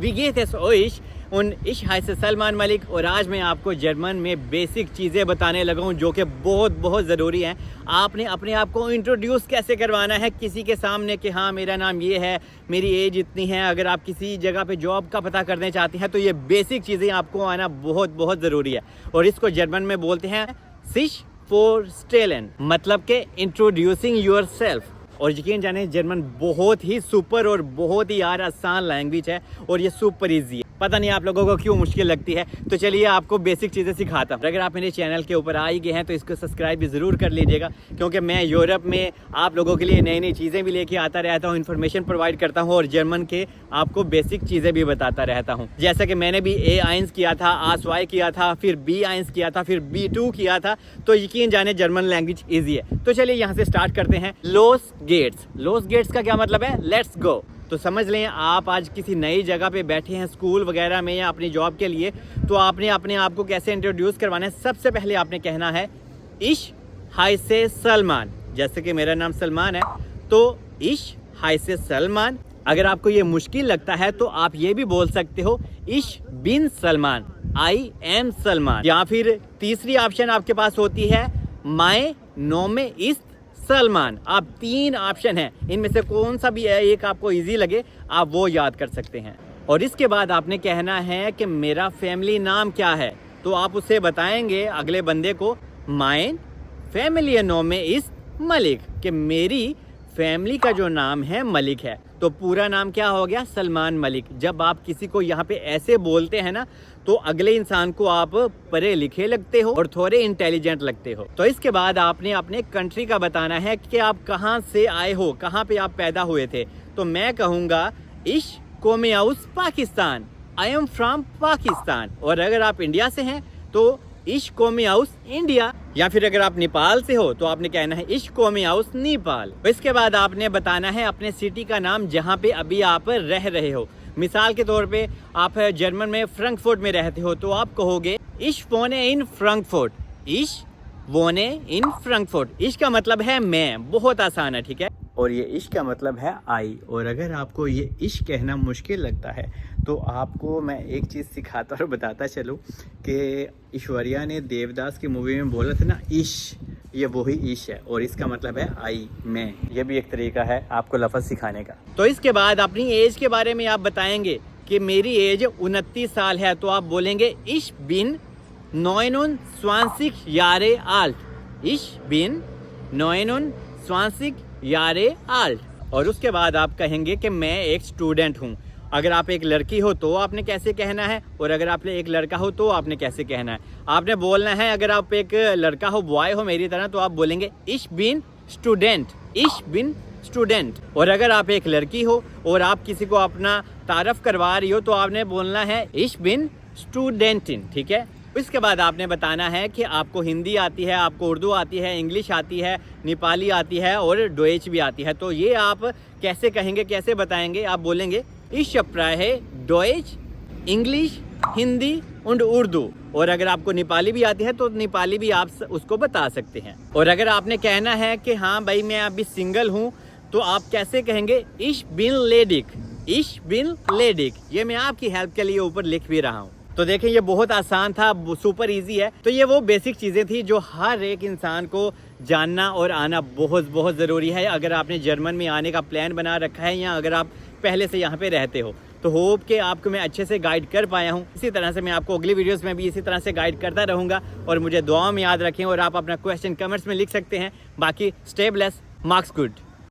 Wie geht es euch? Und ich heiße Salman Malik और आज मैं आपको जर्मन में बेसिक चीज़ें बताने लगा हूँ जो कि बहुत ज़रूरी हैं। आपने अपने आप को इंट्रोड्यूस कैसे करवाना है किसी के सामने कि हाँ मेरा नाम ये है, मेरी एज इतनी है। अगर आप किसी जगह पे जॉब का पता करने चाहते हैं तो ये बेसिक चीज़ें आपको आना बहुत ज़रूरी है। और इसको जर्मन में बोलते हैं सिच फोरस्टेलन, मतलब कि इंट्रोड्यूसिंग योर सेल्फ। और यकीन जाने जर्मन बहुत ही सुपर और बहुत ही यार आसान लैंग्वेज है और ये सुपर इजी है। पता नहीं आप लोगों को क्यों मुश्किल लगती है, तो चलिए आपको बेसिक चीज़ें सिखाता हूँ। अगर आप मेरे चैनल के ऊपर आ ही गए हैं तो इसको सब्सक्राइब भी ज़रूर कर लीजिएगा, क्योंकि मैं यूरोप में आप लोगों के लिए नई चीज़ें भी लेके आता रहता हूँ, इन्फॉर्मेशन प्रोवाइड करता हूँ और जर्मन के आपको बेसिक चीज़ें भी बताता रहता हूँ। जैसा कि मैंने भी A1 किया था, A2 किया था, फिर B1 किया था, फिर B2 किया था, तो यकीन जाने जर्मन लैंग्वेज ईजी है। तो चलिए यहाँ से स्टार्ट करते हैं। लोस गेट्स का क्या मतलब है? Let's go. तो समझ लें आप आज किसी नई जगह पे बैठे हैं, स्कूल वगैरह में या अपनी जॉब के लिए, तो आपने अपने आप को कैसे इंट्रोड्यूस करवाना है। सबसे पहले आपने कहना है इश हाइसे सलमान। जैसे कि मेरा नाम सलमान है तो इश हाइसे सलमान। अगर आपको ये मुश्किल लगता है तो आप ये भी बोल सकते हो इश बिन सलमान, आई एम सलमान। या फिर तीसरी ऑप्शन आपके पास होती है माय नोमे इस सलमान। आप 3 ऑप्शन हैं, इनमें से कौन सा भी है एक आपको इजी लगे आप वो याद कर सकते हैं। और इसके बाद आपने कहना है कि मेरा फैमिली नाम क्या है, तो आप उसे बताएंगे अगले बंदे को माइन फैमिली नोमे इस मलिक, कि मेरी फैमिली का जो नाम है मलिक है। तो पूरा नाम क्या हो गया? सलमान मलिक। जब आप किसी को यहाँ पे ऐसे बोलते हैं ना तो अगले इंसान को आप पढ़े लिखे लगते हो और थोड़े इंटेलिजेंट लगते हो। तो इसके बाद आपने अपने कंट्री का बताना है कि आप कहाँ से आए हो, कहाँ पे आप पैदा हुए थे। तो मैं कहूँगा इश कोमे आउस Pakistan, I am from Pakistan. और अगर आप इंडिया से हैं तो इश कोमे आउस इंडिया। या फिर अगर आप नेपाल से हो तो आपने कहना है इश कोमे आउस नेपाल। इसके बाद आपने बताना है अपने सिटी का नाम जहाँ पे अभी आप रह रहे हो। मिसाल के तौर पे आप जर्मन में फ्रैंकफर्ट में रहते हो तो आप कहोगे इश वोने इन फ्रैंकफर्ट, इश वोने इन फ्रैंकफर्ट। इश का मतलब है मैं, बहुत आसान है, ठीक है। और ये इश का मतलब है आई। और अगर आपको ये इश कहना मुश्किल लगता है तो आपको मैं एक चीज़ सिखाता और बताता चलूँ कि ऐश्वर्या ने देवदास की मूवी में बोला था ना इश, ये वही इश है और इसका मतलब है आई, मैं। ये भी एक तरीका है आपको लफ्ज़ सिखाने का। तो इसके बाद अपनी एज के बारे में आप बताएंगे कि मेरी एज 29 साल है, तो आप बोलेंगे इश बिन 29 यारे आल्ट, इश बिन 29 यारे आल्ट। और उसके बाद आप कहेंगे कि मैं एक स्टूडेंट हूँ। अगर आप एक लड़की हो तो आपने कैसे कहना है, और अगर आप एक लड़का हो तो आपने कैसे कहना है। आपने बोलना है अगर आप एक लड़का हो, बॉय हो मेरी तरह, तो आप बोलेंगे इश बिन स्टूडेंट, इश बिन स्टूडेंट। और अगर आप एक लड़की हो और आप किसी को अपना तारफ़ करवा रही हो तो आपने बोलना है इश बिन स्टूडेंटिन, ठीक है। इसके बाद आपने बताना है कि आपको हिंदी आती है, आपको उर्दू आती है, इंग्लिश आती है, नेपाली आती है और डोइच भी आती है। तो ये आप कैसे कहेंगे, कैसे बताएंगे? आप बोलेंगे इश स्प्राche डोइच, इंग्लिश, हिंदी और उर्दू। और अगर आपको नेपाली भी आती है तो नेपाली भी आप उसको बता सकते हैं। और अगर आपने कहना है कि हाँ भाई मैं अभी सिंगल हूँ तो आप कैसे कहेंगे इश बिन लेडिक, इश बिन लेडिक। ये मैं आपकी हेल्प के लिए ऊपर लिख भी रहा हूँ। तो देखें ये बहुत आसान था, सुपर इजी है। तो ये वो बेसिक चीज़ें थी जो हर एक इंसान को जानना और आना बहुत ज़रूरी है अगर आपने जर्मन में आने का प्लान बना रखा है या अगर आप पहले से यहाँ पे रहते हो। तो होप कि आपको मैं अच्छे से गाइड कर पाया हूँ। इसी तरह से मैं आपको अगली वीडियोस में भी इसी तरह से गाइड करता रहूँगा। और मुझे दुआ में याद रखें और आप अपना क्वेश्चन कमेंट्स में लिख सकते हैं। बाकी स्टे ब्लेस्ड, मार्क्स गुड।